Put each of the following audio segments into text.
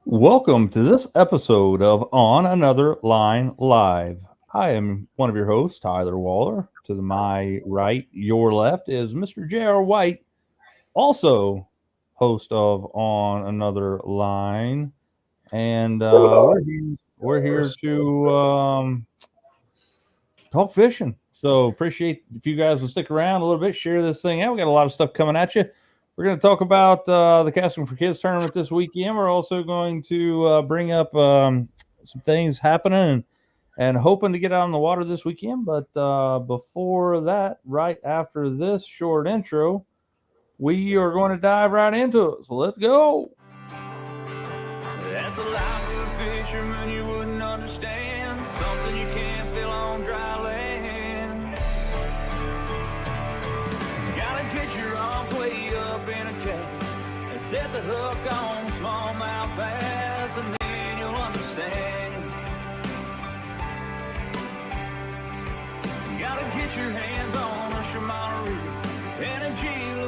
Welcome to this episode of On Another Line Live. I am one of your hosts, Tyler Waller. To my right, your left, is Mr. J.R. White, also host of On Another Line. And we're here to talk fishing. So appreciate if you guys will stick around a little bit, share this thing out. We got a lot of stuff coming at you. We're going to talk about the Casting for Kids tournament this weekend. We're also going to bring up some things happening and hoping to get out on the water this weekend. But before that, right after this short intro, we are going to dive right into it. So let's go. That's a life of a fisherman you wouldn't understand. Something you can't feel on dry land. You gotta get your arms way up in a cage and set the hook on smallmouth bass, and then you'll understand. You gotta get your hands on a Shimano reel and a G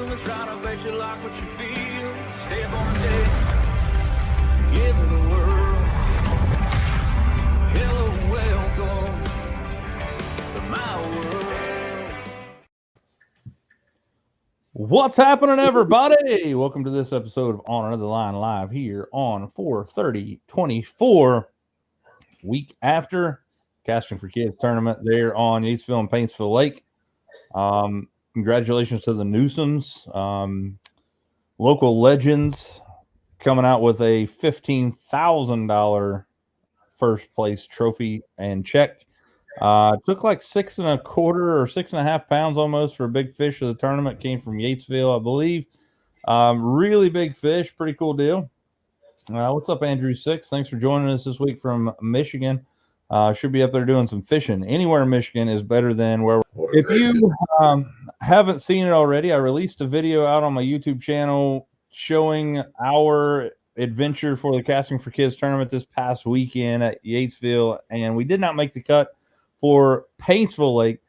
that's right. I bet you like what you feel. Step on the deck. Give it a whirl. Hello, welcome to my world. What's happening, everybody? Welcome to this episode of On Another Line Live here on 4/30/24, week after Casting for Kids tournament there on Yatesville and Paintsville Lake. Congratulations to the Newsoms, local legends, coming out with a $15,000 first place trophy and check. Took like 6.25 or 6.5 pounds almost for a big fish of the tournament. Came from Yatesville, I believe. Really big fish, pretty cool deal. What's up, Andrew Six? Thanks for joining us this week from Michigan. Should be up there doing some fishing. Anywhere in Michigan is better than where. If you haven't seen it already, I released a video out on my YouTube channel showing our adventure for the Casting for Kids tournament this past weekend at Yatesville, and we did not make the cut for Paintsville Lake,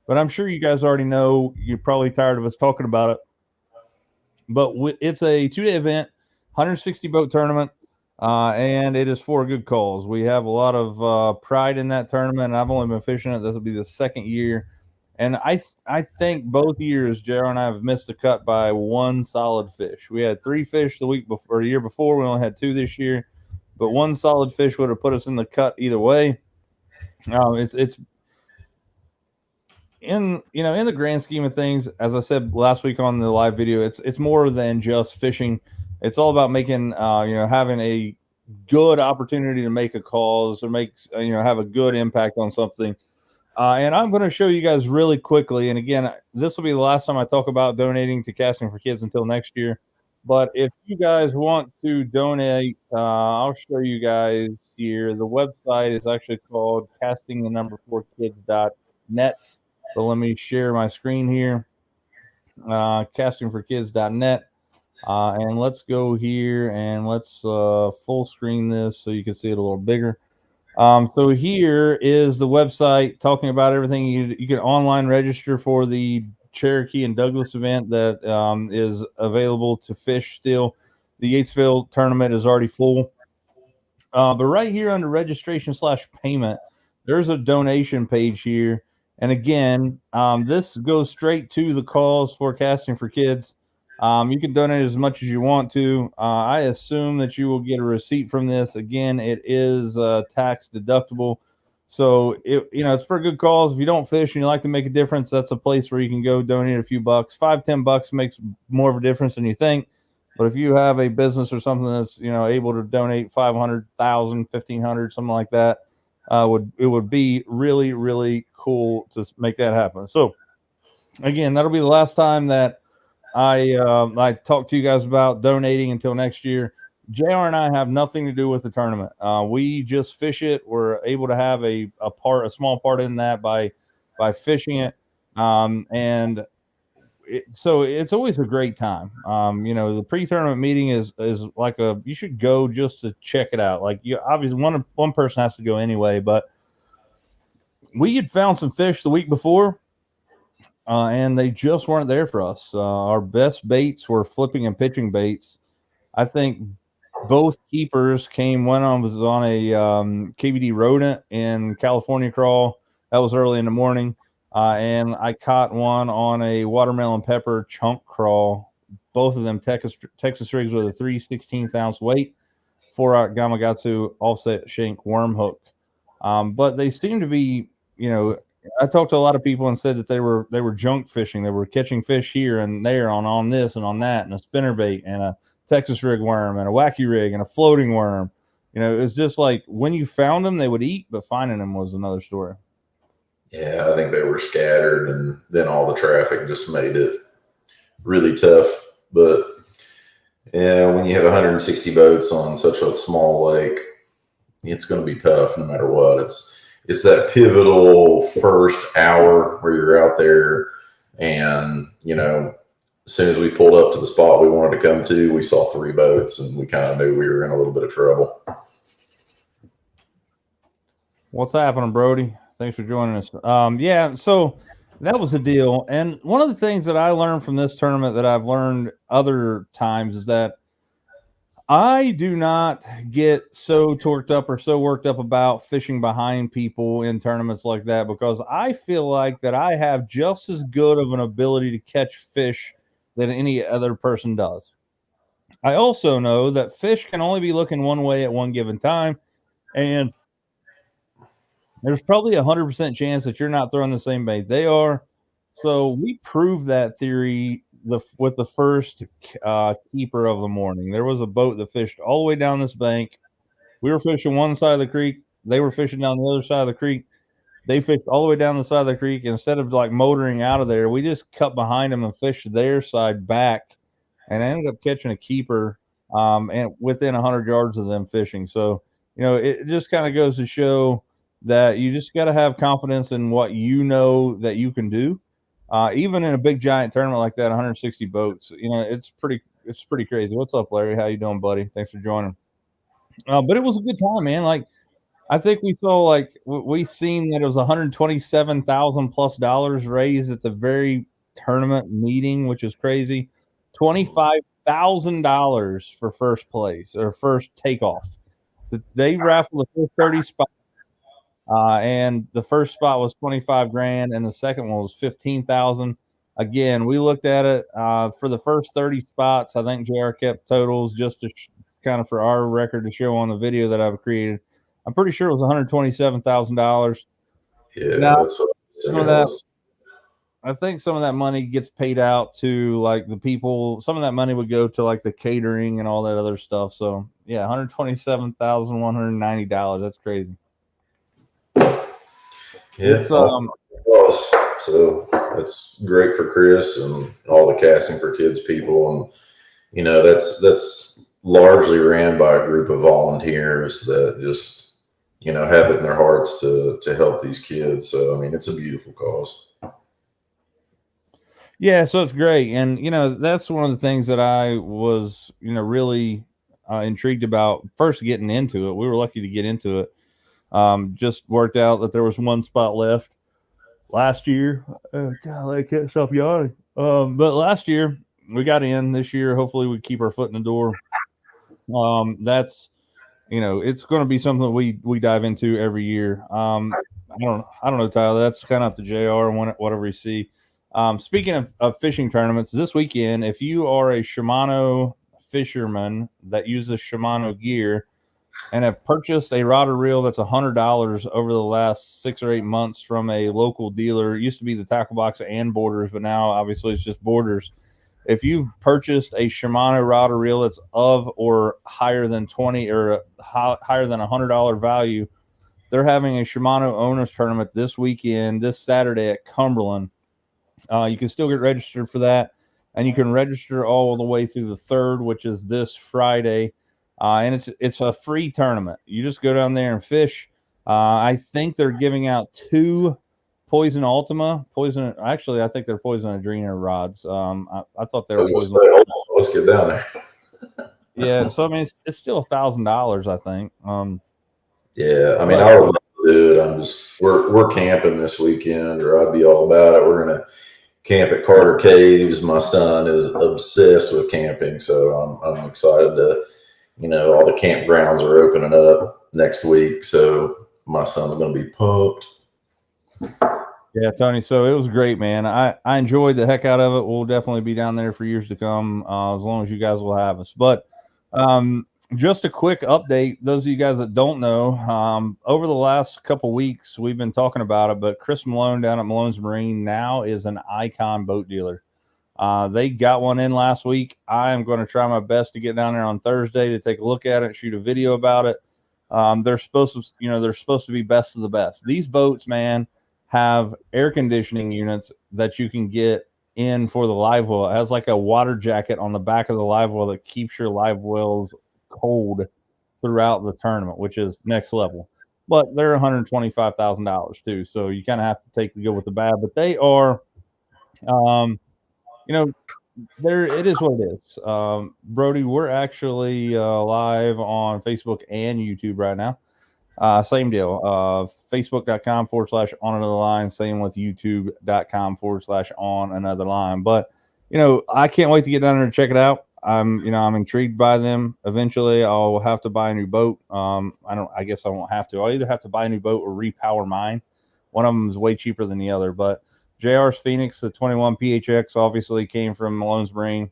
but I'm sure you guys already know. You're probably tired of us talking about it, but it's a 2-day event, 160 boat tournament, and it is for a good cause. We have a lot of pride in that tournament, and I've only been fishing it. This will be the second year. And I think both years, JR and I have missed a cut by one solid fish. We had 3 fish the week before, or the year before. We only had 2 this year, but one solid fish would have put us in the cut either way. It's in the grand scheme of things, as I said last week on the live video, it's more than just fishing. It's all about making having a good opportunity to make a cause or have a good impact on something. And I'm going to show you guys really quickly. And again, this will be the last time I talk about donating to Casting for Kids until next year. But if you guys want to donate, I'll show you guys here. The website is actually called casting4kids.net. So let me share my screen here. Castingforkids.net. And let's go here and let's full screen this so you can see it a little bigger. So here is the website talking about everything. You can online register for the Cherokee and Douglas event that is available to fish still. The Yatesville tournament is already full. But right here under registration/payment, there's a donation page here. And again, this goes straight to the cause for Casting for Kids. You can donate as much as you want to. I assume that you will get a receipt from this. Again, it is tax deductible. So it's for a good cause. If you don't fish and you like to make a difference, that's a place where you can go donate a few bucks. $5-10 makes more of a difference than you think. But if you have a business or something that's able to donate 500,000, 1,500, something like that, it would be really, really cool to make that happen. So again, that'll be the last time that I talked to you guys about donating until next year. JR and I have nothing to do with the tournament. We just fish it. We're able to have a small part in that by fishing it. So it's always a great time. The pre-tournament meeting is like you should go just to check it out. Like obviously one person has to go anyway, but we had found some fish the week before. And they just weren't there for us. Our best baits were flipping and pitching baits. I think both keepers was on a KVD rodent in California crawl. That was early in the morning. And I caught one on a watermelon pepper chunk crawl. Both of them Texas rigs with a 3/16 ounce weight, 4-aught Gamakatsu offset shank worm hook. But they seem to be, I talked to a lot of people and said that they were junk fishing. They were catching fish here and there on this and on that, and a spinnerbait and a Texas rig worm and a wacky rig and a floating worm. It was just like when you found them, they would eat, but finding them was another story. Yeah, I think they were scattered, and then all the traffic just made it really tough. But yeah, when you have 160 boats on such a small lake, it's going to be tough no matter what. It's that pivotal first hour where you're out there, and as soon as we pulled up to the spot we wanted to come to, we saw 3 boats, and we kind of knew we were in a little bit of trouble. What's happening, Brody? Thanks for joining us. Yeah, so that was the deal. And one of the things that I learned from this tournament that I've learned other times is that I do not get so torqued up or so worked up about fishing behind people in tournaments like that, because I feel like that I have just as good of an ability to catch fish than any other person does. I also know that fish can only be looking one way at one given time, and there's probably 100% chance that you're not throwing the same bait they are. So we proved that theory with the first keeper of the morning. There was a boat that fished all the way down this bank. We were fishing one side of the creek. They were fishing down the other side of the creek. They fished all the way down the side of the creek. Instead of like motoring out of there, we just cut behind them and fished their side back, and I ended up catching a keeper and within 100 yards of them fishing. So, it just kind of goes to show that you just got to have confidence in what you know that you can do. Even in a big giant tournament like that, 160 boats, it's pretty crazy. What's up, Larry? How you doing, buddy? Thanks for joining. But it was a good time, man. Like, I think we saw we seen that it was $127,000+ raised at the very tournament meeting, which is crazy. $25,000 for first place or first takeoff. So they raffled the first 30 spots. And the first spot was 25 grand, and the second one was 15,000. Again, we looked at it for the first 30 spots. I think JR kept totals just to kind of for our record to show on the video that I've created. I'm pretty sure it was $127,000. Yeah, now, that's what some of that. I think some of that money gets paid out to like the people. Some of that money would go to like the catering and all that other stuff. So yeah, $127,190. That's crazy. Yeah, so that's great for Chris and all the casting for kids people, and that's largely ran by a group of volunteers that just have it in their hearts to help these kids. So I mean, it's a beautiful cause. Yeah, so it's great, and that's one of the things that I was really intrigued about first getting into it. We were lucky to get into it. Just worked out that there was one spot left last year. God, I can't stop yawning. But last year we got in. This year, hopefully, we keep our foot in the door. That's it's going to be something that we dive into every year. I don't know, Tyler. That's kind of up to JR and whatever you see. Speaking of fishing tournaments, this weekend, if you are a Shimano fisherman that uses Shimano gear and have purchased a rod or reel that's $100 over the last 6 or 8 months from a local dealer. It used to be the Tackle Box and Borders, but now obviously it's just Borders. If you've purchased a Shimano rod or reel that's of or higher than 20 or higher than $100 value, they're having a Shimano owners tournament this weekend, this Saturday at Cumberland. You can still get registered for that, and you can register all the way through the 3rd, which is this Friday. And it's a free tournament. You just go down there and fish. I think they're giving out 2 Poison Ultima. Actually, I think they're Poison Adrena rods. I thought they were Poison. Let's get down there. Yeah, so I mean, it's still $1,000, I think. Yeah, I mean, I would love to do it. We're camping this weekend, or I'd be all about it. We're gonna camp at Carter Caves. My son is obsessed with camping, so I'm excited to All the campgrounds are opening up next week, so my son's going to be pumped. Yeah, Tony. So it was great, man. I enjoyed the heck out of it. We'll definitely be down there for years to come, as long as you guys will have us. But just a quick update. Those of you guys that don't know, over the last couple weeks, we've been talking about it. But Chris Malone down at Malone's Marine now is an Icon boat dealer. They got one in last week. I am going to try my best to get down there on Thursday to take a look at it, shoot a video about it. They're supposed to be best of the best. These boats, man, have air conditioning units that you can get in for the live well. It has like a water jacket on the back of the live well that keeps your live wells cold throughout the tournament, which is next level. But they're $125,000 too, so you kind of have to take the good with the bad. But they are, you know, there it is what it is. Brody, we're actually live on Facebook and YouTube right now. Same deal. Facebook.com/OnAnotherLine. Same with YouTube.com/OnAnotherLine. But I can't wait to get down there and check it out. I'm intrigued by them. Eventually, I'll have to buy a new boat. I guess I won't have to. I'll either have to buy a new boat or repower mine. One of them is way cheaper than the other. But JR's Phoenix, the 21 PHX, obviously came from Malone's Marine.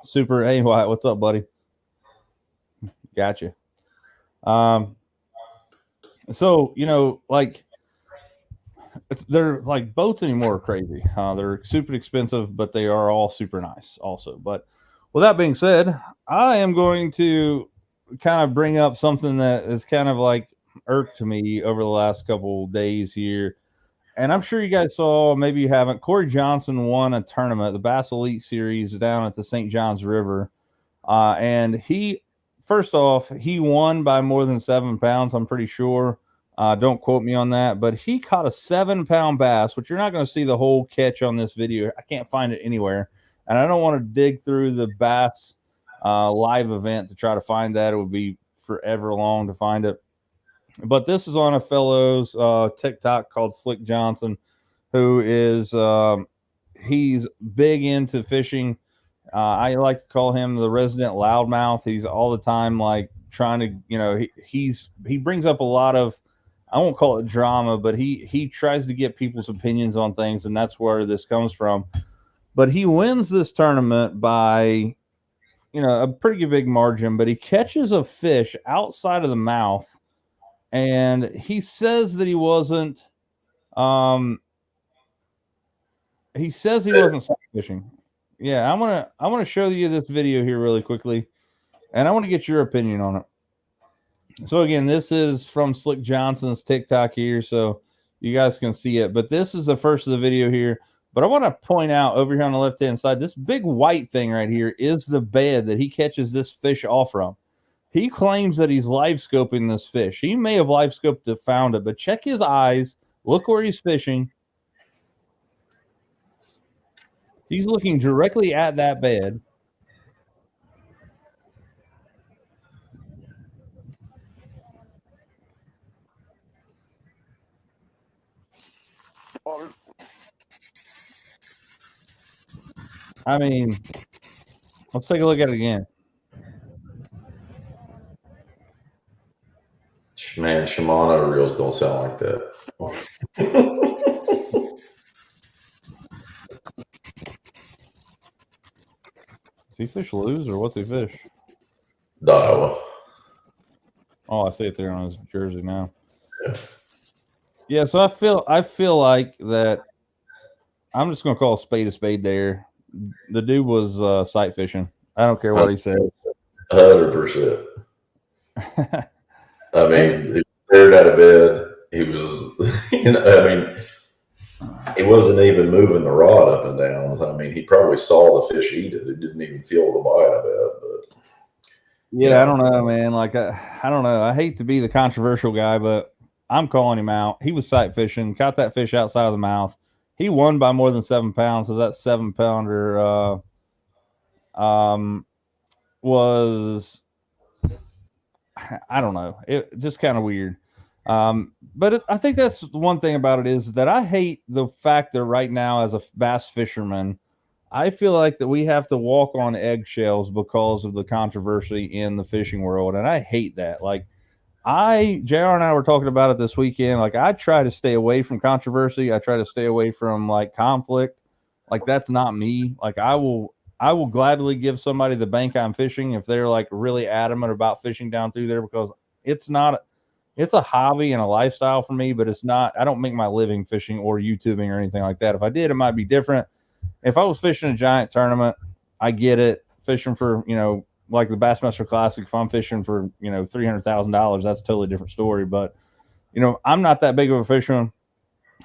Super. Hey, Wyatt, what's up, buddy? Gotcha. So, they're like boats anymore are crazy. They're super expensive, but they are all super nice also. But with that being said, I am going to kind of bring up something that is kind of like irked to me over the last couple days here. And I'm sure you guys saw, maybe you haven't. Corey Johnson won a tournament, the Bass Elite Series down at the St. Johns River. And first off, he won by more than 7 pounds, I'm pretty sure. Don't quote me on that, but he caught a 7-pound bass, which you're not going to see the whole catch on this video. I can't find it anywhere. And I don't want to dig through the bass live event to try to find that. It would be forever long to find it. But this is on a fellow's TikTok called Slick Johnson, who is he's big into fishing. I like to call him the resident loudmouth. He's all the time like trying to, he brings up a lot of, I won't call it drama, but he tries to get people's opinions on things, and that's where this comes from. But he wins this tournament by, a pretty big margin, but he catches a fish outside of the mouth, and he says that he wasn't sight fishing. Yeah, I want to show you this video here really quickly, and I want to get your opinion on it. So again, this is from Slick Johnson's TikTok here, so you guys can see it. But this is the first of the video here. But I want to point out over here on the left-hand side, this big white thing right here is the bed that he catches this fish off from. He claims that he's live scoping this fish. He may have live scoped it, found it, but check his eyes. Look where he's fishing. He's looking directly at that bed. I mean, let's take a look at it again. Man, Shimano reels don't sound like that. Does he fish lose or what's he fish? Daiwa. Oh, I see it there on his jersey now. Yeah, so I feel like that. I'm just gonna call a spade there. The dude was sight fishing. I don't care what he says. 100%. I mean, he stared out of bed. He was, he wasn't even moving the rod up and down. I mean, he probably saw the fish eat it. It didn't even feel the bite, I bet. But yeah, I don't know, man. Like, I don't know. I hate to be the controversial guy, but I'm calling him out. He was sight fishing, caught that fish outside of the mouth. He won by more than 7 pounds. So that 7-pounder was, I don't know. It just kind of weird. But I think that's the one thing about it is that I hate the fact that right now, as a bass fisherman, I feel like that we have to walk on eggshells because of the controversy in the fishing world, and I hate that. Like, JR and I were talking about it this weekend. Like, I try to stay away from controversy. I try to stay away from like conflict. Like, that's not me. Like, I will gladly give somebody the bank I'm fishing if they're like really adamant about fishing down through there, because it's not, it's a hobby and a lifestyle for me, but it's not, I don't make my living fishing or YouTubing or anything like that. If I did, it might be different. If I was fishing a giant tournament, I get it. Fishing for, like the Bassmaster Classic, if I'm fishing for, $300,000, that's a totally different story. But, I'm not that big of a fisherman.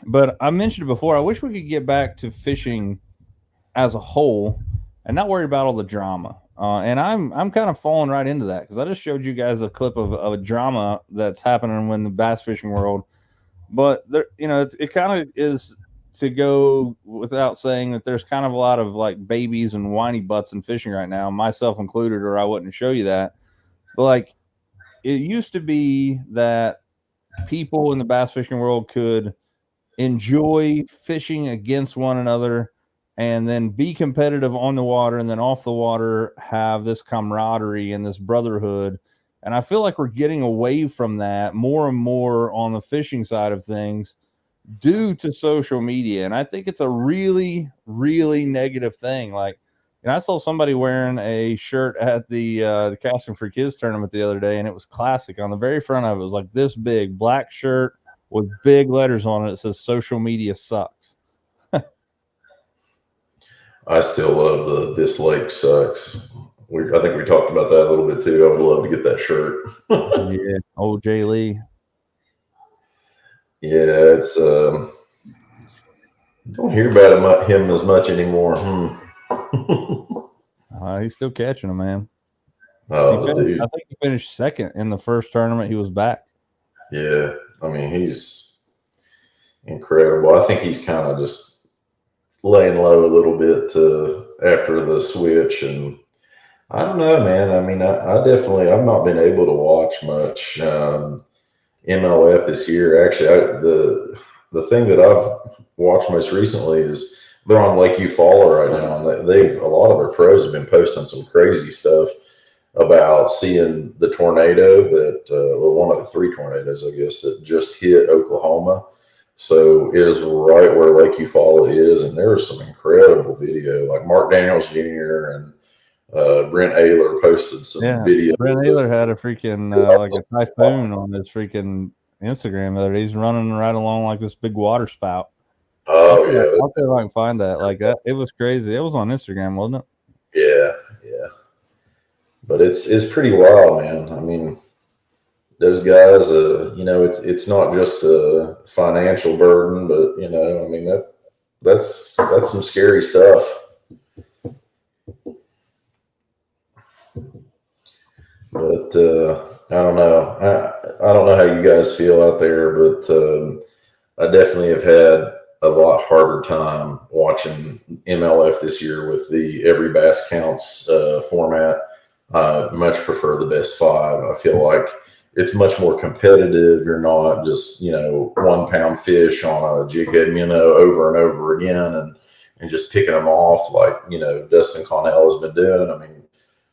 But I mentioned it before. I wish we could get back to fishing as a whole and not worry about all the drama. And I'm kind of falling right into that because I just showed you guys a clip of a drama that's happening in the bass fishing world. But there, it kind of is, to go without saying, that there's kind of a lot of like babies and whiny butts in fishing right now, myself included, or I wouldn't show you that. But like, it used to be that people in the bass fishing world could enjoy fishing against one another and then be competitive on the water, and then off the water have this camaraderie and this brotherhood. And I feel like we're getting away from that more and more on the fishing side of things due to social media. And I think it's a really, really negative thing. Like, I saw somebody wearing a shirt at the Casting for Kids tournament the other day, and it was classic. On the very front of it was like this big black shirt with big letters on it. It says "Social media sucks." I still love the "This Lake Sucks." I think we talked about that a little bit too. I would love to get that shirt. Yeah, old Jay Lee. Yeah, it's don't hear about him as much anymore. He's still catching them, man. Oh, dude. I think he finished second in the first tournament. He was back. Yeah, I mean, he's incredible. I think he's kind of just laying low a little bit after the switch, and I don't know, man. I mean, I definitely, I've not been able to watch much MLF this year. Actually, the thing that I've watched most recently is they're on Lake Eufaula right now, and a lot of their pros have been posting some crazy stuff about seeing the tornado that, one of the three tornadoes, I guess, that just hit Oklahoma. So it is right where Lake Eufaula is, and there was some incredible video. Like Mark Daniels Jr. and Brent Ayler posted some video. Brent Ayler had a freaking like a typhoon on his freaking Instagram there. He's running right along like this big water spout. Oh, yeah. I'll see if I can find that. Like that, it was crazy. It was on Instagram, wasn't it? Yeah. But it's pretty wild, man. I mean, those guys, it's not just a financial burden, but I mean that's some scary stuff. But I don't know. I don't know how you guys feel out there, but I definitely have had a lot harder time watching MLF this year with the every bass counts format. I much prefer the best five. I feel like it's much more competitive. You're not just 1 pound fish on a jig head minnow over and over again and just picking them off like Dustin Connell has been doing. I mean,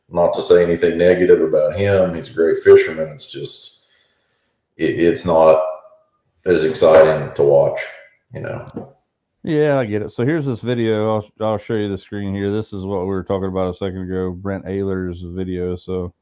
not to say anything negative about him. He's a great fisherman. It's just, it's not as exciting to watch, Yeah, I get it. So here's this video. I'll show you the screen here. This is what we were talking about a second ago. Brent Ayler's video. So,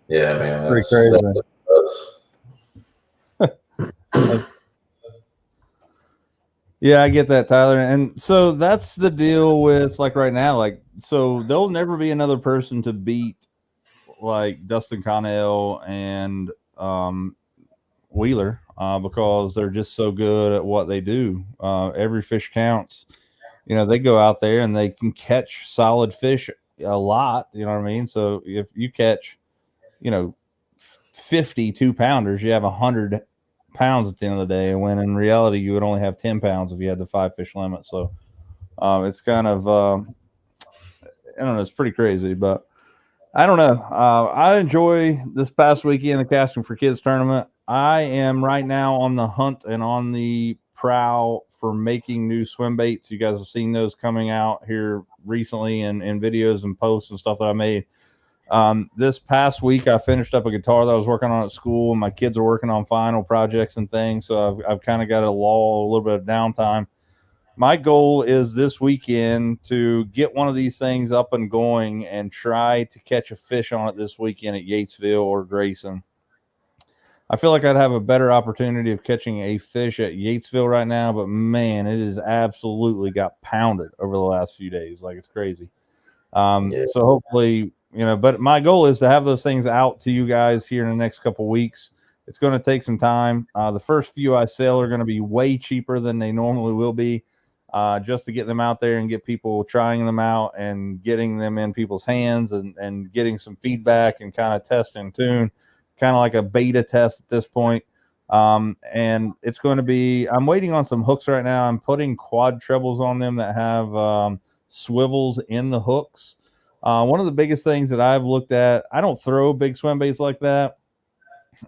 yeah, man, pretty crazy. Yeah, I get that, Tyler. And so that's the deal with like right now. Like, so there'll never be another person to beat like Dustin Connell and Wheeler because they're just so good at what they do. Every fish counts. They go out there and they can catch solid fish a lot. You know what I mean? So if you catch, you know, 52 pounders, you have 100 pounds at the end of the day. When in reality, you would only have 10 pounds if you had the 5 fish limit. So it's kind of, I don't know, it's pretty crazy, but I don't know. I enjoy this past weekend, the Casting for Kids tournament. I am right now on the hunt and on the prowl for making new swim baits. You guys have seen those coming out here recently in videos and posts and stuff that I made. This past week, I finished up a guitar that I was working on at school, and my kids are working on final projects and things. So I've kind of got a lull, a little bit of downtime. My goal is this weekend to get one of these things up and going and try to catch a fish on it this weekend at Yatesville or Grayson. I feel like I'd have a better opportunity of catching a fish at Yatesville right now, but man, it has absolutely got pounded over the last few days. Like, it's crazy. Yeah. So hopefully, but my goal is to have those things out to you guys here in the next couple weeks. It's going to take some time. The first few I sell are going to be way cheaper than they normally will be, just to get them out there and get people trying them out and getting them in people's hands and getting some feedback and kind of test and tune, kind of like a beta test at this point. And it's going to be, I'm waiting on some hooks right now. I'm putting quad trebles on them that have swivels in the hooks. One of the biggest things that I've looked at, I don't throw big swim baits like that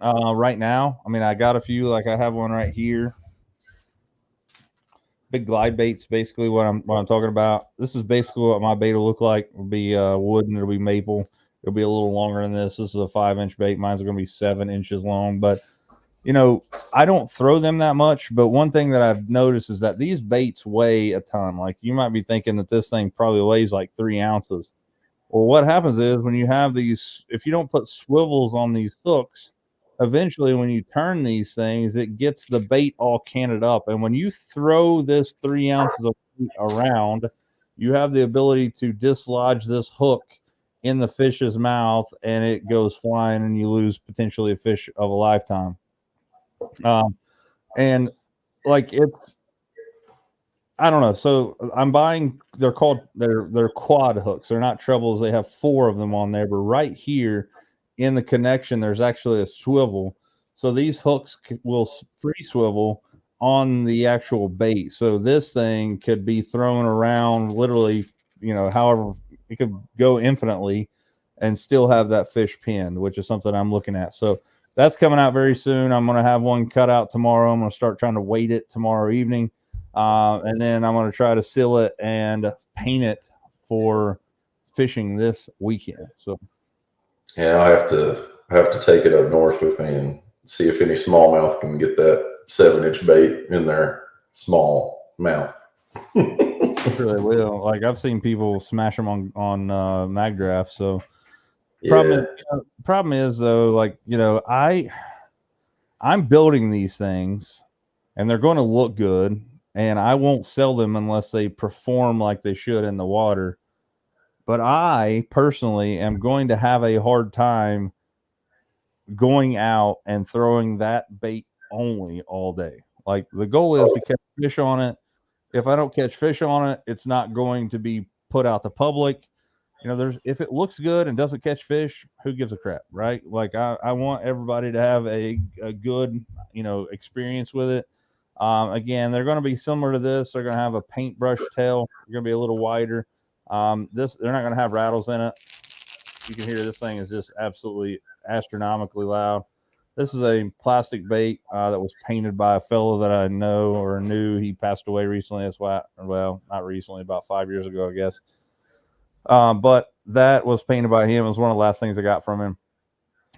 right now. I mean, I got a few, like I have one right here. Big glide baits, basically what I'm talking about. This is basically what my bait will look like. It'll be wood and it'll be maple. It'll be a little longer than this. This is a 5-inch bait. Mine's going to be 7 inches long, but I don't throw them that much, but one thing that I've noticed is that these baits weigh a ton. Like, you might be thinking that this thing probably weighs like 3 ounces. Well, what happens is when you have these, if you don't put swivels on these hooks, eventually when you turn these things, it gets the bait all canted up. And when you throw this 3 ounces of bait around, you have the ability to dislodge this hook in the fish's mouth and it goes flying and you lose potentially a fish of a lifetime. And like, it's, I don't know. So I'm buying, they're quad hooks. They're not trebles. They have 4 of them on there, but right here in the connection, there's actually a swivel. So these hooks will free swivel on the actual bait. So this thing could be thrown around literally, however, it could go infinitely and still have that fish pinned, which is something I'm looking at. So that's coming out very soon. I'm going to have one cut out tomorrow. I'm going to start trying to weight it tomorrow evening. And then I'm going to try to seal it and paint it for fishing this weekend. So Yeah, I have to take it up north with me and see if any smallmouth can get that 7-inch bait in their small mouth. I'm sure they will. Like, I've seen people smash them on MagDraft. So Yeah. problem is though, like, I'm building these things and they're going to look good, and I won't sell them unless they perform like they should in the water. But I personally am going to have a hard time going out and throwing that bait only all day. Like, the goal is to catch fish on it. If I don't catch fish on it, it's not going to be put out to public. If it looks good and doesn't catch fish, who gives a crap, right? Like, I want everybody to have a good, experience with it. Again, they're going to be similar to this. They're going to have a paintbrush tail. They're going to be a little wider. They're not going to have rattles in it. You can hear this thing is just absolutely astronomically loud. This is a plastic bait that was painted by a fellow that I know or knew. He passed away recently. That's why, well, not recently, about 5 years ago, I guess. But that was painted by him. It was one of the last things I got from him.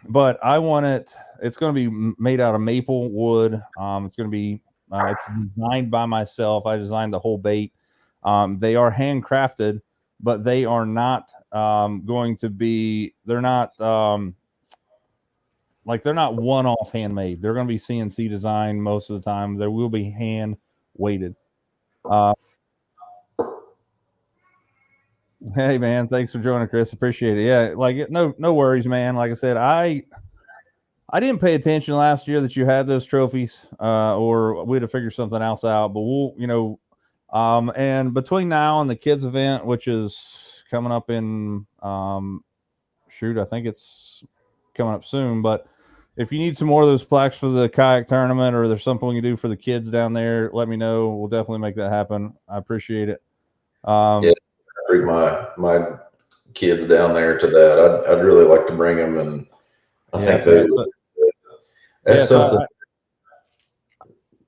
But I want it. It's going to be made out of maple wood. It's going to be. It's designed by myself. I designed the whole bait. They are handcrafted, but they are not going to be. They're not they're not one-off handmade. They're going to be CNC designed most of the time. There will be hand weighted. Hey man, thanks for joining, Chris. Appreciate it. Yeah, like, no worries, man. Like I said, I didn't pay attention last year that you had those trophies, or we'd have figured something else out. But we'll, and between now and the kids event, which is coming up in, shoot, I think it's coming up soon. But if you need some more of those plaques for the kayak tournament, or there's something you do for the kids down there, let me know. We'll definitely make that happen. I appreciate it. Yeah, bring my kids down there to that. I'd really like to bring them, and I think they so, would. That's something.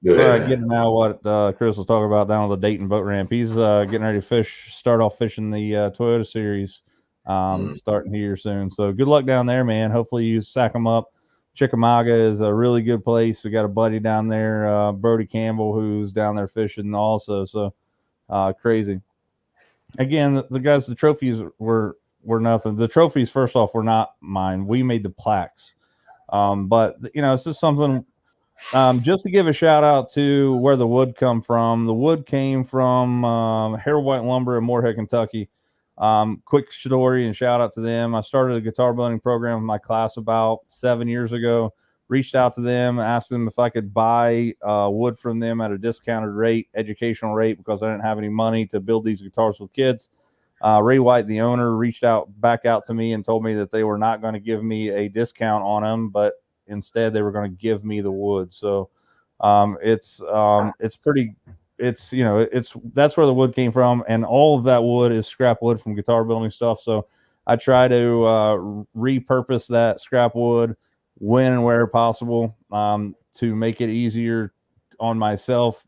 Go ahead, Sorry, I man. get now what Chris was talking about down on the Dayton boat ramp. He's getting ready to start off fishing the Toyota Series, starting here soon. So good luck down there, man. Hopefully you sack them up. Chickamauga is a really good place. We got a buddy down there, Brody Campbell, who's down there fishing also. So crazy. Again, the guys, the trophies were nothing. The trophies, first off, were not mine. We made the plaques, but it's just something. Just to give a shout out to where the wood come from. The wood came from Hair White Lumber in Moorhead, Kentucky. Quick story and shout out to them. I started a guitar building program in my class about 7 years ago. Reached out to them, asked them if I could buy wood from them at a discounted rate, educational rate, because I didn't have any money to build these guitars with kids. Ray White, the owner, reached back out to me and told me that they were not going to give me a discount on them, but instead they were going to give me the wood. So it's pretty, that's where the wood came from, and all of that wood is scrap wood from guitar building stuff. So I try to repurpose that scrap wood when and where possible, to make it easier on my self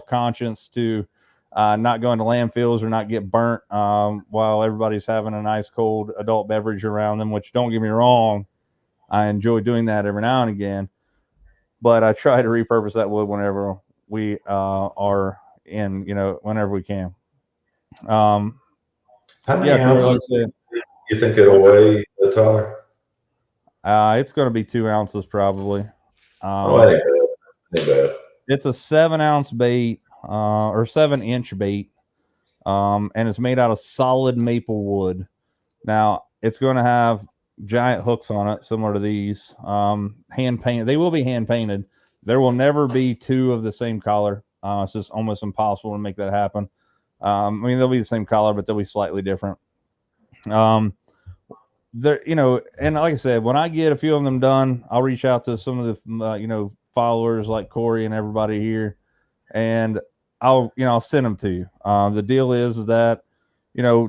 conscience to not go into landfills or not get burnt while everybody's having a nice cold adult beverage around them, which, don't get me wrong, I enjoy doing that every now and again, but I try to repurpose that wood whenever we are in, whenever we can. How many Corey, ounces do you think it'll weigh, Tyler? It's going to be 2 ounces probably. Ain't bad. It's a 7-ounce bait, or 7-inch bait, and it's made out of solid maple wood. Now it's going to have giant hooks on it, similar to these, hand painted. They will be hand painted. There will never be two of the same color. It's just almost impossible to make that happen. I mean, they'll be the same color, but they'll be slightly different. There, and like I said, when I get a few of them done, I'll reach out to some of the, followers like Corey and everybody here, and I'll send them to you. The deal is that,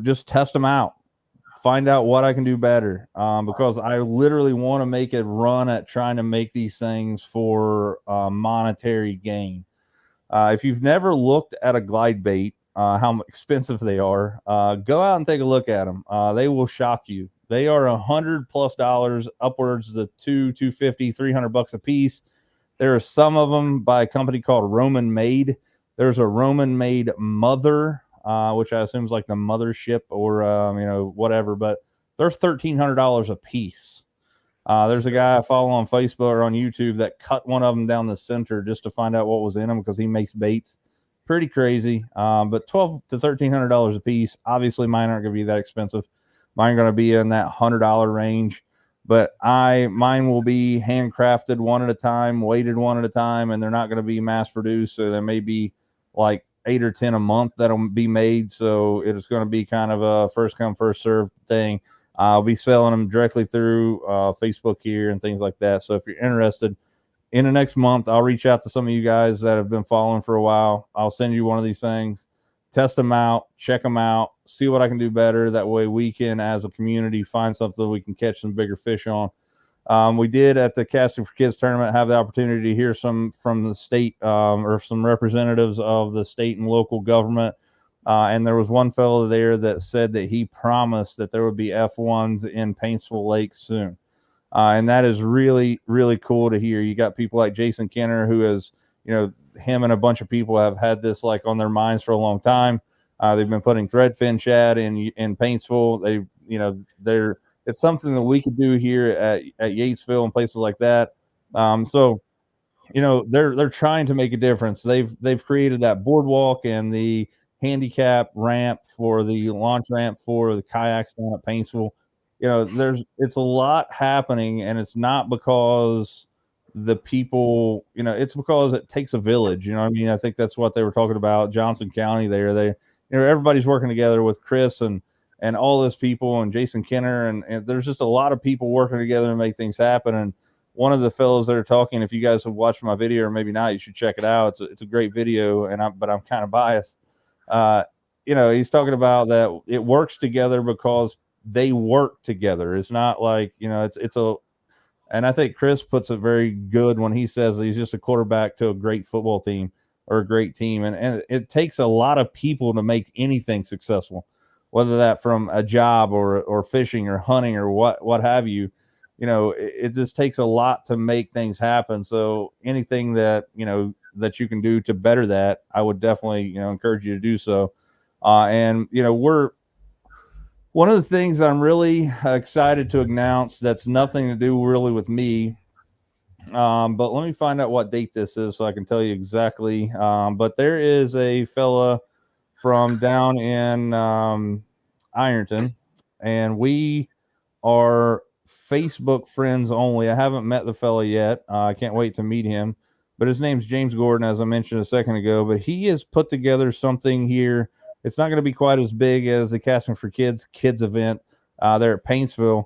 just test them out, find out what I can do better, because I literally want to make a run at trying to make these things for monetary gain. If you've never looked at a glide bait, how expensive they are, go out and take a look at them. They will shock you. They are $100+ upwards to $250, $300 a piece. There are some of them by a company called Roman Made. There's a Roman Made Mother, which I assume is like the mothership or whatever, but they're $1,300 a piece. There's a guy I follow on Facebook or on YouTube that cut one of them down the center just to find out what was in them, because he makes baits. Pretty crazy. But $1,200 to $1,300 a piece. Obviously, mine aren't going to be that expensive. Mine are going to be in that $100 range. But mine will be handcrafted one at a time, weighted one at a time, and they're not going to be mass produced. So there may be like 8 or 10 a month that'll be made. So it is going to be kind of a first come, first served thing. I'll be selling them directly through Facebook here and things like that. So if you're interested, in the next month, I'll reach out to some of you guys that have been following for a while. I'll send you one of these things, test them out, check them out, see what I can do better. That way we can, as a community, find something we can catch some bigger fish on. We did at the Casting for Kids tournament have the opportunity to hear some from the state, or some representatives of the state and local government. And there was one fellow there that said that he promised that there would be F1s in Paintsville Lake soon. And that is really, really cool to hear. You got people like Jason Kenner, who is, him and a bunch of people have had this like on their minds for a long time. They've been putting threadfin shad in Paintsville. It's something that we could do here at Yatesville and places like that. So they're trying to make a difference. They've created that boardwalk and the handicap ramp for the launch ramp for the kayaks down at Paintsville. it's a lot happening, and it's not because the people, it's because it takes a village. You know what I mean? I think that's what they were talking about. Johnson County there, everybody's working together with Chris and all those people and Jason Kenner. And there's just a lot of people working together to make things happen. And one of the fellows that are talking, if you guys have watched my video or maybe not, you should check it out. It's a great video, but I'm kind of biased. He's talking about that it works together because they work together. It's not like, and I think Chris puts it very good when he says that he's just a quarterback to a great football team or a great team. And it takes a lot of people to make anything successful, whether that from a job or fishing or hunting or what have you. It just takes a lot to make things happen. So anything that, that you can do to better that, I would definitely, encourage you to do so. And one of the things I'm really excited to announce that's nothing to do really with me, but let me find out what date this is so I can tell you exactly. But there is a fella from down in Ironton, and we are Facebook friends only. I haven't met the fella yet. I can't wait to meet him. But his name's James Gordon, as I mentioned a second ago. But he has put together something here. It's not going to be quite as big as the Casting for Kids event there at Paintsville.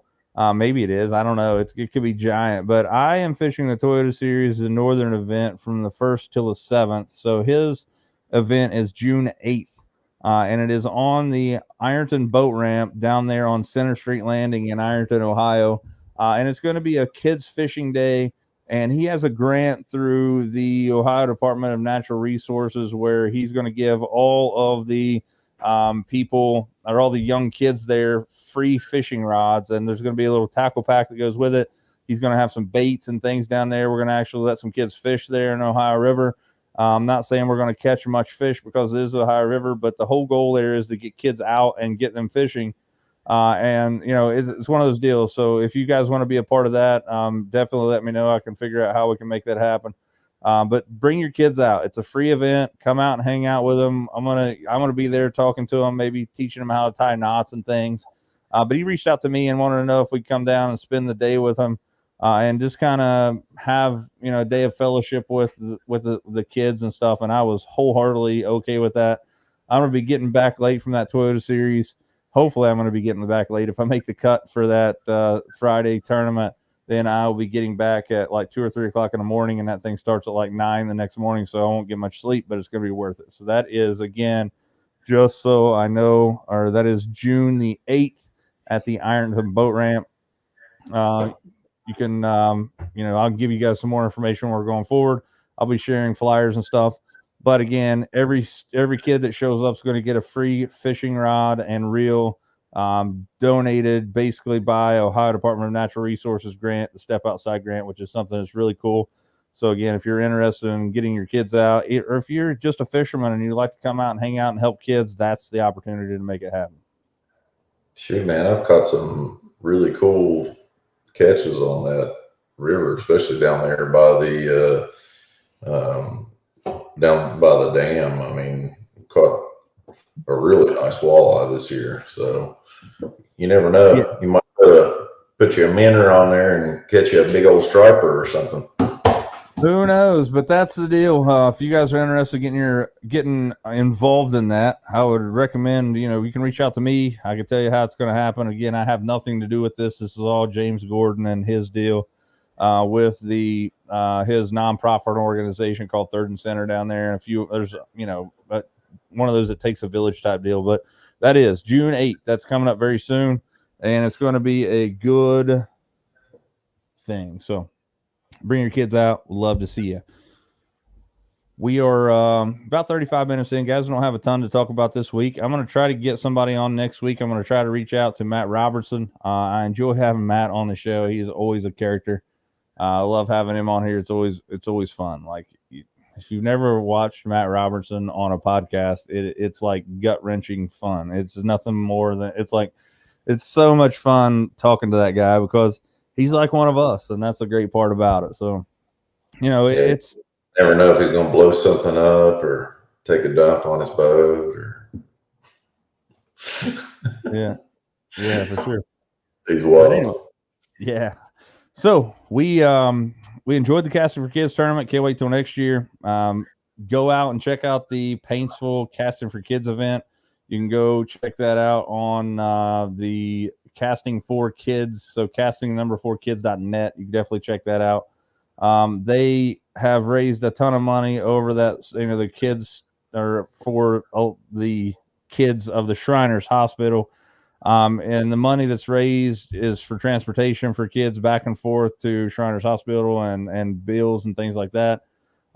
Maybe it is. I don't know. It could be giant. But I am fishing the Toyota Series, the Northern event, from the 1st till the 7th. So his event is June 8th. And it is on the Ironton boat ramp down there on Center Street Landing in Ironton, Ohio. And it's going to be a kids fishing day. And he has a grant through the Ohio Department of Natural Resources where he's going to give all of the people or all the young kids there free fishing rods. And there's going to be a little tackle pack that goes with it. He's going to have some baits and things down there. We're going to actually let some kids fish there in Ohio River. I'm not saying we're going to catch much fish because it is the Ohio River, but the whole goal there is to get kids out and get them fishing. And it's one of those deals. So if you guys want to be a part of that, definitely let me know. I can figure out how we can make that happen. But bring your kids out. It's a free event. Come out and hang out with them. I'm gonna be there talking to them, maybe teaching them how to tie knots and things. But he reached out to me and wanted to know if we'd come down and spend the day with him. And just kind of have, a day of fellowship with the kids and stuff. And I was wholeheartedly okay with that. I'm going to be getting back late from that Toyota Series. Hopefully I'm going to be getting back late. If I make the cut for that Friday tournament, then I'll be getting back at like 2 or 3 o'clock in the morning. And that thing starts at like 9 the next morning. So I won't get much sleep, but it's going to be worth it. So that is, again, just so I know, or that is June the 8th at the Ironton boat ramp. You can, I'll give you guys some more information when we're going forward. I'll be sharing flyers and stuff. But again, every kid that shows up is going to get a free fishing rod and reel donated basically by Ohio Department of Natural Resources grant, the Step Outside grant, which is something that's really cool. So again, if you're interested in getting your kids out, or if you're just a fisherman and you'd like to come out and hang out and help kids, that's the opportunity to make it happen. Shoot, man, I've caught some really cool catches on that river, especially down there by the down by the dam. I mean, caught a really nice walleye this year. So you never know. Yeah. You might put you a minnow on there and catch you a big old striper or something. Who knows? But that's the deal. If you guys are interested in getting involved in that, I would recommend, you can reach out to me. I can tell you how it's going to happen. Again, I have nothing to do with this. This is all James Gordon and his deal with his nonprofit organization called Third and Center down there. And a few, there's, one of those that takes a village type deal. But that is June 8th. That's coming up very soon. And it's going to be a good thing. So bring your kids out. We'd love to see you. We are about 35 minutes in, guys. We don't have a ton to talk about this week. I'm going to try to get somebody on next week. I'm going to try to reach out to Matt Robertson. I enjoy having Matt on the show. He's always a character. I love having him on here. It's always fun. Like, if you've never watched Matt Robertson on a podcast, it's like gut-wrenching fun. It's nothing more than it's so much fun talking to that guy because he's like one of us, and that's a great part about it. So, it's never know if he's going to blow something up or take a dump on his boat. Yeah, for sure. He's But anyway, wild. yeah. So we enjoyed the Casting for Kids tournament. Can't wait till next year. Go out and check out the Paintsville Casting for Kids event. You can go check that out on the Casting for Kids. So casting number 4kids.net. You can definitely check that out. They have raised a ton of money over that. The kids are for the kids of the Shriners Hospital. And the money that's raised is for transportation for kids back and forth to Shriners Hospital and bills and things like that.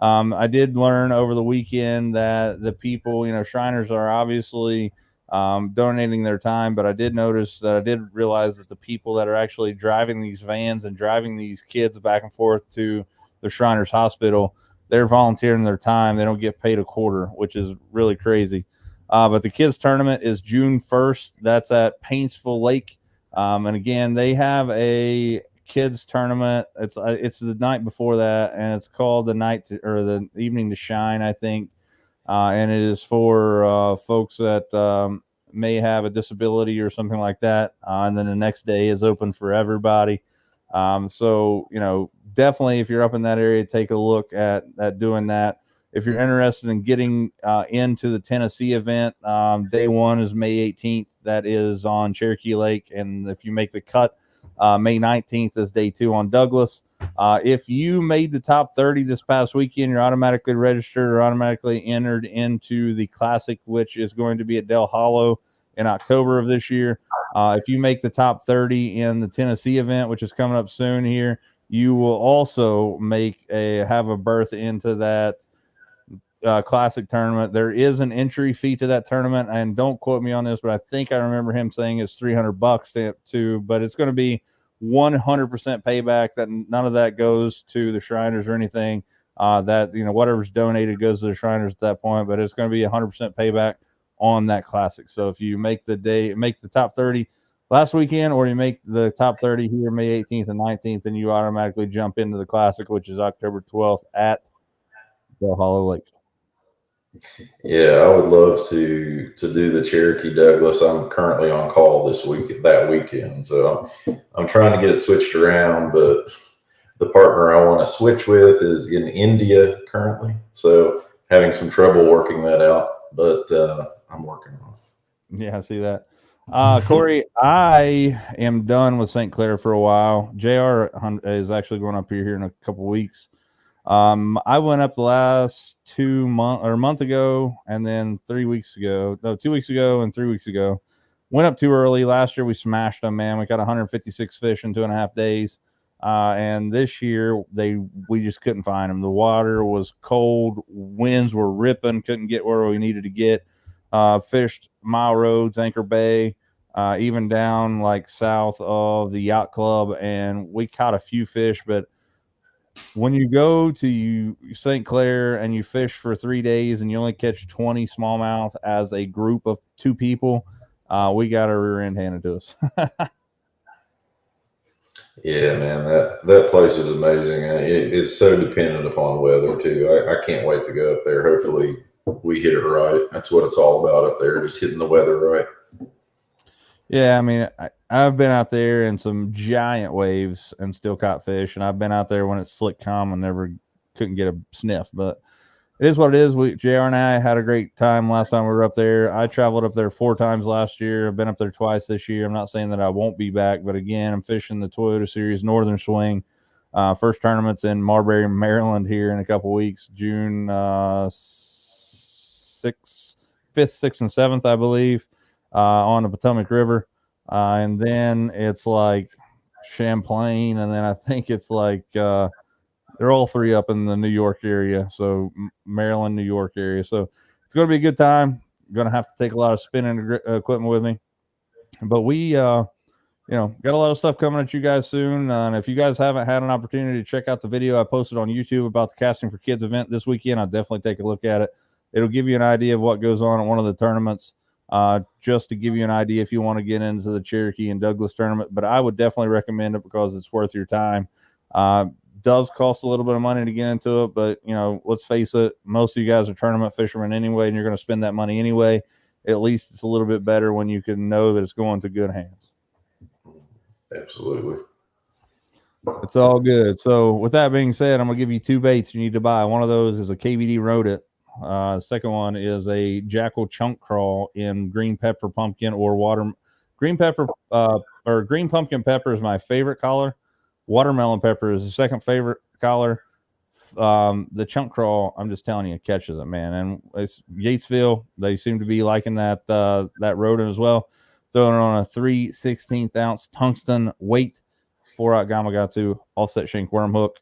I did learn over the weekend that the people, Shriners are obviously donating their time, but I did realize that the people that are actually driving these vans and driving these kids back and forth to the Shriners Hospital, they're volunteering their time. They don't get paid a quarter, which is really crazy. But the kids tournament is June 1st. That's at Paintsville Lake. And again, they have a kids tournament. It's the night before that, and it's called the evening to shine, I think. And it is for folks that may have a disability or something like that. And then the next day is open for everybody. So definitely, if you're up in that area, take a look at doing that. If you're interested in getting into the Tennessee event, day one is May 18th. That is on Cherokee Lake. And if you make the cut, May 19th is day two on Douglas. If you made the top 30 this past weekend, you're automatically registered or automatically entered into the Classic, which is going to be at Del Hollow in October of this year. If you make the top 30 in the Tennessee event, which is coming up soon here, you will also have a berth into that Classic tournament. There is an entry fee to that tournament, and don't quote me on this, but I think I remember him saying it's $300 to, but it's going to be 100% payback. That none of that goes to the Shriners or anything. That whatever's donated goes to the Shriners at that point, but it's going to be 100% payback on that Classic. So if you make the top 30 last weekend, or you make the top 30 here May 18th and 19th, then you automatically jump into the Classic, which is October 12th at Del Hollow Lake. Yeah, I would love to do the Cherokee Douglas. I'm currently on call that weekend, so I'm trying to get it switched around. But the partner I want to switch with is in India currently, so having some trouble working that out. But I'm working on it. Yeah, I see that. Corey, I am done with St. Clair for a while. JR is actually going up here in a couple weeks. I went up the last 2 months or a month ago, and then 2 weeks ago and 3 weeks ago. Went up too early. Last year we smashed them, man. We got 156 fish in 2.5 days. And this year we just couldn't find them. The water was cold, winds were ripping, couldn't get where we needed to get. Fished Mile Roads, Anchor Bay, even down like south of the yacht club, and we caught a few fish. But when you go to St. Clair and you fish for 3 days and you only catch 20 smallmouth as a group of 2 people, we got our rear end handed to us. Yeah, man, that place is amazing. It's so dependent upon weather too. I can't wait to go up there. Hopefully, we hit it right. That's what it's all about up there, just hitting the weather right. Yeah, I mean, I've been out there in some giant waves and still caught fish, and I've been out there when it's slick calm and never couldn't get a sniff. But it is what it is. JR and I had a great time last time we were up there. I traveled up there 4 times last year. I've been up there twice this year. I'm not saying that I won't be back, but again, I'm fishing the Toyota Series Northern Swing. First tournament's in Marbury, Maryland here in a couple weeks, June 5th, 6th, and 7th, I believe. On the Potomac River. And then it's like Champlain. And then I think it's like they're all 3 up in the New York area. So Maryland, New York area. So it's going to be a good time. Going to have to take a lot of spinning equipment with me. But we, got a lot of stuff coming at you guys soon. And if you guys haven't had an opportunity to check out the video I posted on YouTube about the Casting for Kids event this weekend, I'll definitely take a look at it. It'll give you an idea of what goes on at one of the tournaments. Just to give you an idea if you want to get into the Cherokee and Douglas tournament, but I would definitely recommend it because it's worth your time. Does cost a little bit of money to get into it, but let's face it, most of you guys are tournament fishermen anyway, and you're going to spend that money anyway. At least it's a little bit better when you can know that it's going to good hands. Absolutely. It's all good. So with that being said, I'm gonna give you two baits you need to buy. One of those is a KVD rodent. Second one is a jackal chunk crawl in green pepper pumpkin or water green pepper or green pumpkin pepper is my favorite color. Watermelon pepper is the second favorite color. The chunk crawl, I'm just telling you, it catches it, man. And it's Yatesville. They seem to be liking that rodent as well. Throwing it on a 3/16 ounce tungsten weight 4-out Gamakatsu offset shank worm hook.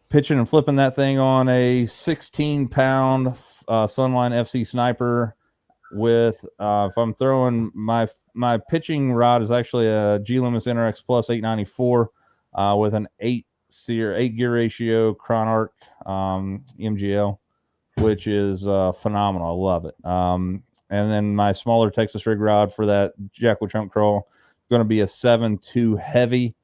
Pitching and flipping that thing on a 16-pound Sunline FC Sniper with if I'm throwing my pitching rod is actually a G Loomis NRX Plus 894 with an 8 gear ratio Chronarch MGL, which is phenomenal. I love it. And then my smaller Texas rig rod for that Jackal Chunk Crawl going to be a 7.2 heavy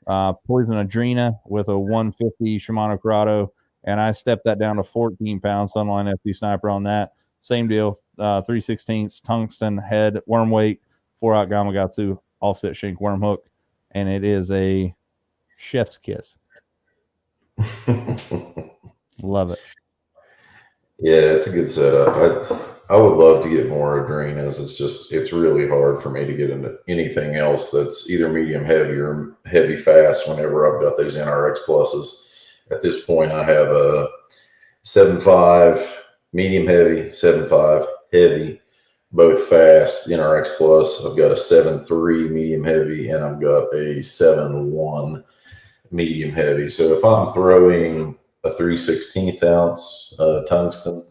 Poison Adrena with a 150 Shimano Corrado, and I stepped that down to 14 pounds Sunline FD Sniper on that. Same deal, 3/16 tungsten head worm weight, 4-out Gamakatsu offset shank worm hook, and it is a chef's kiss. Love it. Yeah, it's a good setup. I would love to get more Adrenas. It's really hard for me to get into anything else that's either medium heavy or heavy fast whenever I've got those NRX pluses. At this point, I have a 7.5 medium heavy, 7.5 heavy, both fast NRX plus. I've got a 7.3 medium heavy, and I've got a 7.1 medium heavy. So if I'm throwing a 3/16 ounce tungsten,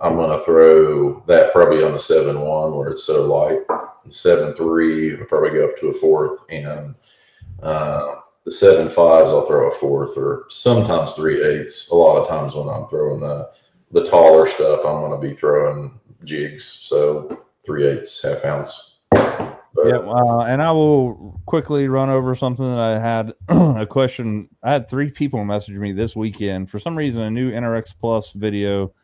I'm going to throw that probably on the 7.1 where it's so light. The 7.3, I'll probably go up to a fourth, and the 7.5s, I'll throw a fourth or sometimes 3/8. A lot of times when I'm throwing the taller stuff, I'm going to be throwing jigs, so 3/8, half ounce. Yeah, and I will quickly run over something that I had a question. I had 3 people message me this weekend for some reason. A new NRX Plus video.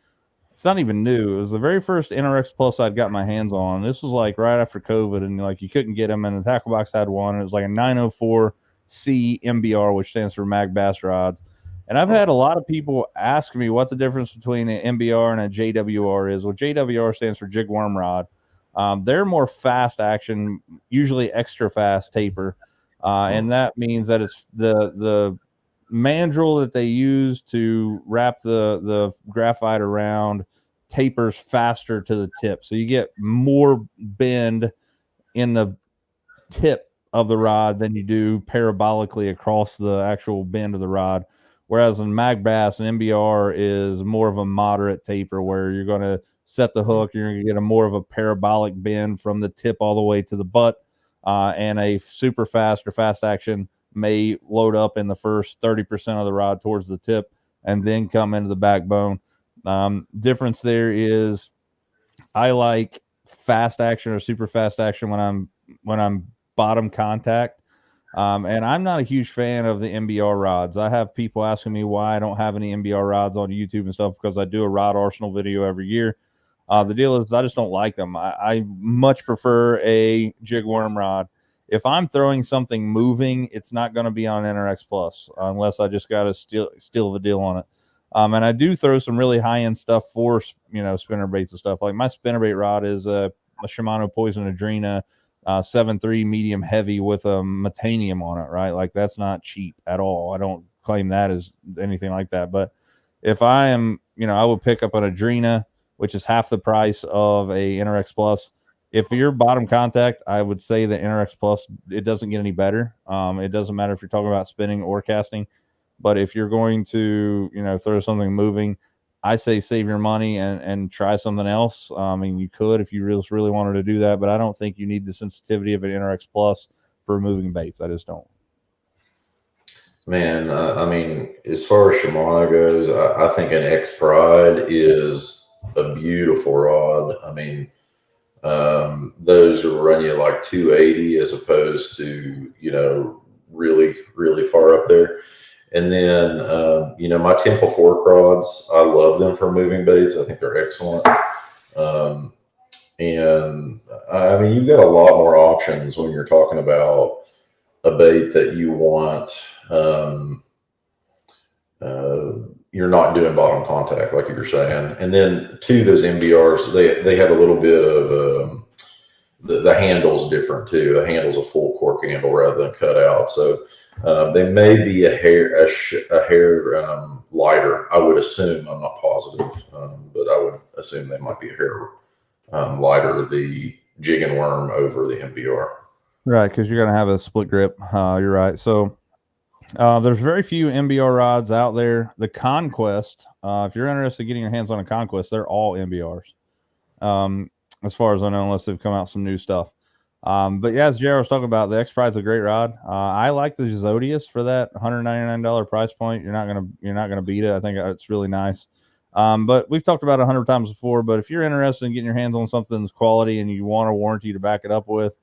It's not even new. It was the very first NRX Plus I'd got my hands on. This was like right after COVID, and like you couldn't get them. And the tackle box had one. It was like a 904C MBR, which stands for Mag Bass Rods. And I've had a lot of people ask me what the difference between an MBR and a JWR is. Well, JWR stands for Jig Worm Rod. They're more fast action, usually extra fast taper, and that means that it's the mandrel that they use to wrap the graphite around tapers faster to the tip, so you get more bend in the tip of the rod than you do parabolically across the actual bend of the rod. Whereas in mag bass, an MBR is more of a moderate taper where you're going to set the hook, you're going to get a more of a parabolic bend from the tip all the way to the butt. And a super fast or fast action may load up in the first 30% of the rod towards the tip and then come into the backbone. Difference there is I like fast action or super fast action when I'm bottom contact. And I'm not a huge fan of the MBR rods. I have people asking me why I don't have any MBR rods on YouTube and stuff because I do a rod arsenal video every year. The deal is I just don't like them. I much prefer a jig worm rod. If I'm throwing something moving, it's not going to be on NRX Plus unless I just got to steal the deal on it. And I do throw some really high-end stuff for, spinner baits and stuff. Like my spinnerbait rod is a Shimano Poison Adrena 7.3 medium heavy with a metanium on it, right? Like that's not cheap at all. I don't claim that as anything like that. But if I am, I would pick up an Adrena, which is half the price of a NRX Plus. If you're bottom contact, I would say the NRX Plus, it doesn't get any better. It doesn't matter if you're talking about spinning or casting. But if you're going to, throw something moving, I say save your money and try something else. I mean, you could if you really wanted to do that, but I don't think you need the sensitivity of an NRX Plus for moving baits. I just don't. Man, I mean, as far as Shimano goes, I think an X Pride is a beautiful rod. I mean, those will run you like 280 as opposed to, really, really far up there. And then, my Temple Fork rods, I love them for moving baits. I think they're excellent. And I mean, you've got a lot more options when you're talking about a bait that you want, you're not doing bottom contact like you're saying. And then to those MBRs, they have a little bit of the handle's different too. The handle's a full cork handle rather than cut out, so they may be a hair lighter. I would assume. I'm not positive, but I would assume they might be a hair lighter. The jig and worm over the MBR. Right, because you're going to have a split grip. You're right. So there's very few MBR rods out there. The Conquest, if you're interested in getting your hands on a Conquest, they're all MBRs. As far as I know, unless they've come out some new stuff. But yeah, as Jared was talking about, the X Pride's a great rod. I like the Zodius for that $199 price point. You're not gonna beat it. I think it's really nice. But we've talked about it 100 times before. But if you're interested in getting your hands on something that's quality and you want a warranty to back it up with,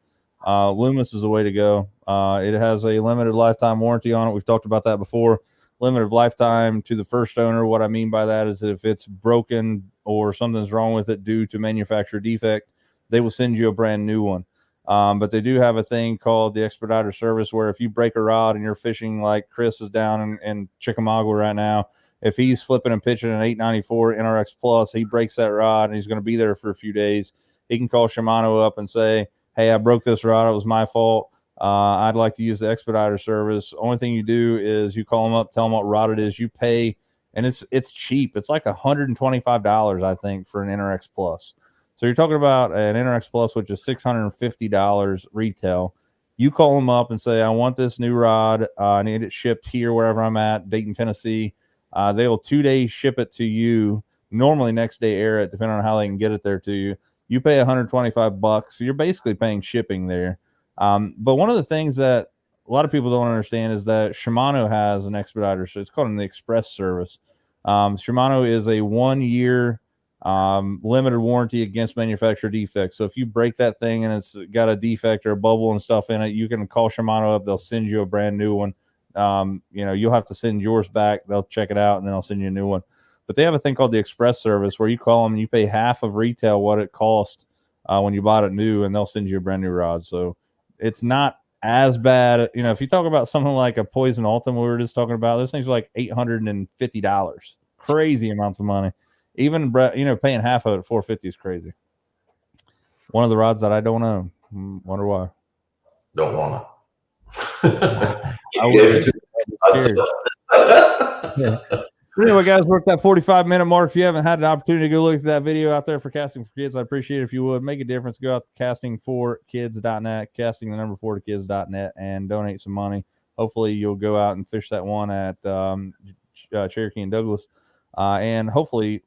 Loomis is the way to go. It has a limited lifetime warranty on it. We've talked about that before. Limited lifetime to the first owner. What I mean by that is that if it's broken or something's wrong with it due to manufacturer defect, they will send you a brand new one. But they do have a thing called the expediter service where if you break a rod and you're fishing like Chris is down in Chickamauga right now, if he's flipping and pitching an 894 NRX Plus, he breaks that rod and he's going to be there for a few days. He can call Shimano up and say, hey, I broke this rod. It was my fault. I'd like to use the expediter service. Only thing you do is you call them up, tell them what rod it is. You pay, and it's cheap. It's like $125, I think, for an NRX Plus. So you're talking about an NRX Plus, which is $650 retail. You call them up and say, I want this new rod. I need it shipped here, wherever I'm at, Dayton, Tennessee. They will 2 days ship it to you. Normally next day air it, depending on how they can get it there to you. You pay $125. So you're basically paying shipping there. But one of the things that a lot of people don't understand is that Shimano has an expediter. So it's called an express service. Shimano is a 1 year limited warranty against manufacturer defects. So if you break that thing and it's got a defect or a bubble and stuff in it, you can call Shimano up. They'll send you a brand new one. You'll have to send yours back. They'll check it out and then I'll send you a new one. But they have a thing called the express service where you call them and you pay half of retail what it cost when you bought it new, and they'll send you a brand new rod. So it's not as bad. If you talk about something like a Poison Ultima we were just talking about, those things are like $850. Crazy amounts of money. Even paying half of it at $450 is crazy. One of the rods that I don't own. Wonder why. Don't want to. I gave it to Anyway, guys, we're at that 45-minute mark. If you haven't had an opportunity to go look at that video out there for Casting for Kids, I'd appreciate it if you would. Make a difference. Go out to casting4kids.net, casting4kids.net, and donate some money. Hopefully, you'll go out and fish that one at Cherokee and Douglas. And hopefully,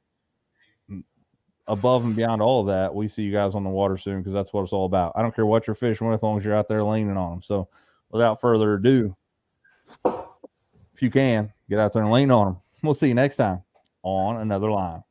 above and beyond all of that, we see you guys on the water soon because that's what it's all about. I don't care what you're fishing with as long as you're out there leaning on them. So, without further ado, if you can, get out there and lean on them. We'll see you next time on Another Line.